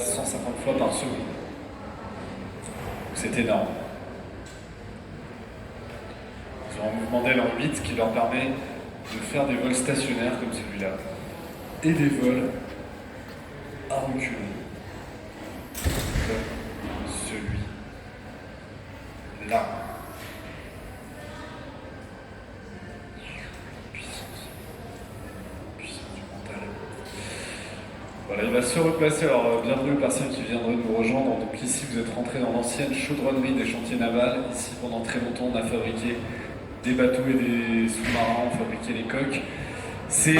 150 fois par seconde. C'est énorme. Ils ont un mouvement d'aile en 8 qui leur permet de faire des vols stationnaires comme celui-là et des vols à reculons comme celui-là. Puissance du mental. Voilà, il va se replacer. Alors, bienvenue aux personnes qui viendraient nous rejoindre. Donc ici, vous êtes rentrés dans l'ancienne chaudronnerie des chantiers navals. Ici, pendant très longtemps, on a fabriqué des bateaux et des sous-marins, on fabriquait les coques. C'est...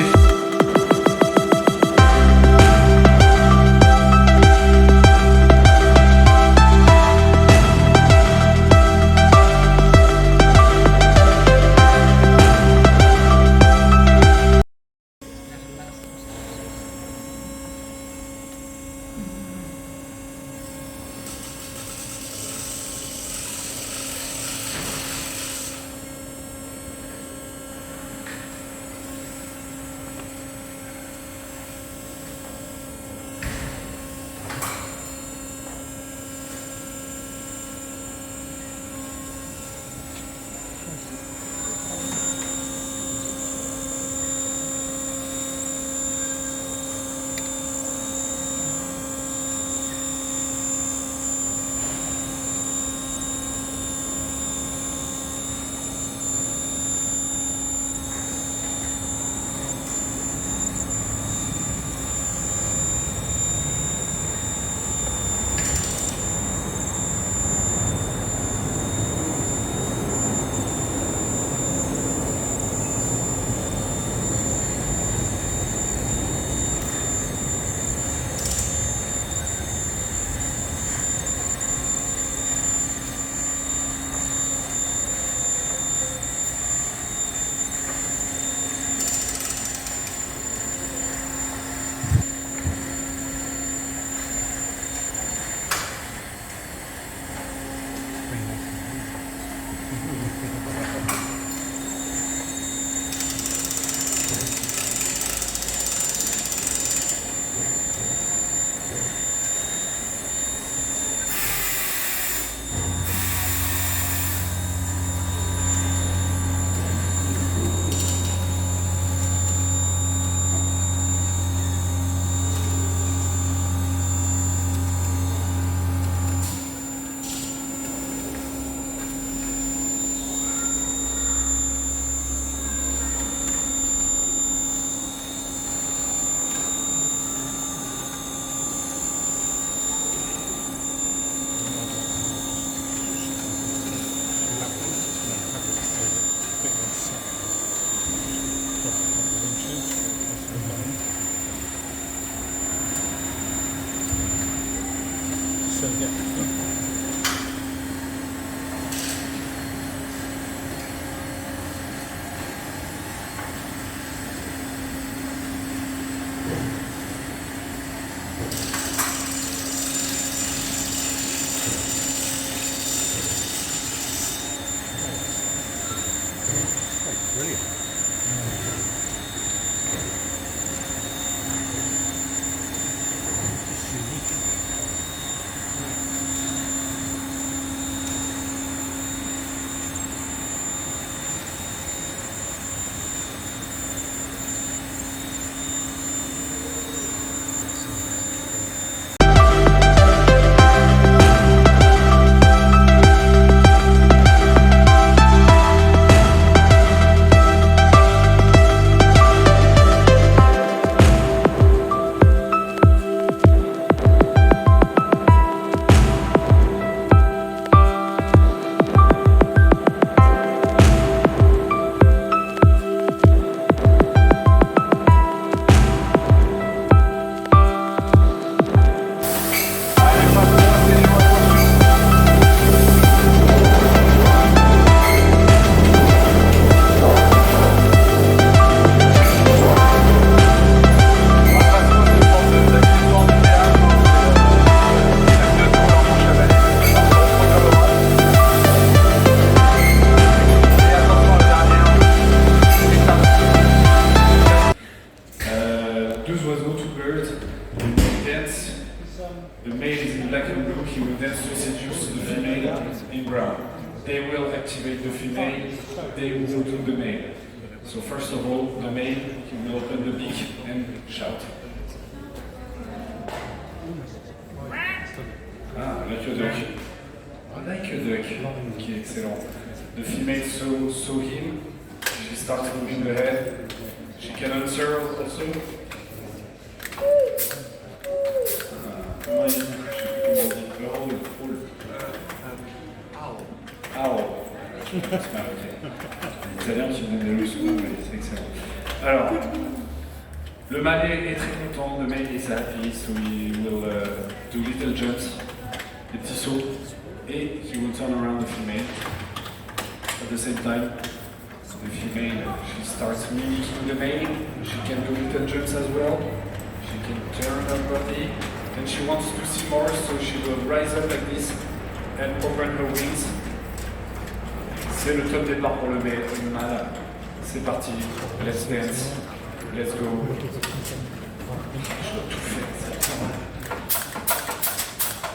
The male is in black and blue, he will dance to seduce the female in brown. They will activate the female, they will do the male. So first of all, the male, he will open the beak and shout. Ah, like a duck. Like a duck. Ok, excellent. The female saw him, she starts moving the head. She can answer also. Comment il dit? Je sais plus comment on dit. Owl. C'est bien qu'il me donne des leçons, mais c'est excellent. Alors, le mâle est très content, the male is happy, so he will do little jumps, des petits sauts, et he will turn around the female. At the same time, the female, she starts mimicking the male, she can do little jumps as well, she can turn her body, and she wants to see more, so she will rise up like this and open her wings. C'est le top départ pour le mâle. C'est parti, let's dance, let's go. Je dois tout faire, c'est pas mal.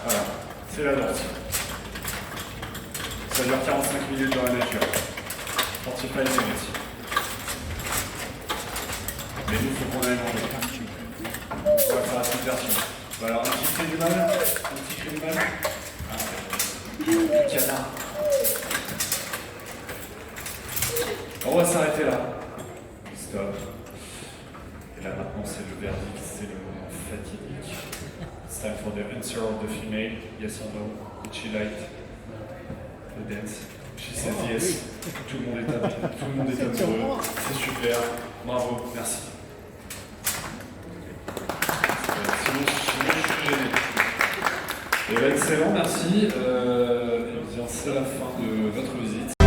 Voilà, c'est la danse. Ça dure 45 minutes dans la nature. 45 minutes. Mais nous, il faut qu'on aille manger. On va faire la petite version. Voilà, un petit cri du mâle. Un petit cri du mâle. Le canard. On va s'arrêter là. Stop. Et là maintenant c'est le verdict, c'est le moment fatidique. It's time for the answer of the female. Yes or no? Did she like the dance? She says yes. Tout le monde est amoureux. C'est super. Bravo, merci. Sinon je suis gêné. Et bien, excellent, merci. Et bien, c'est la fin de votre visite.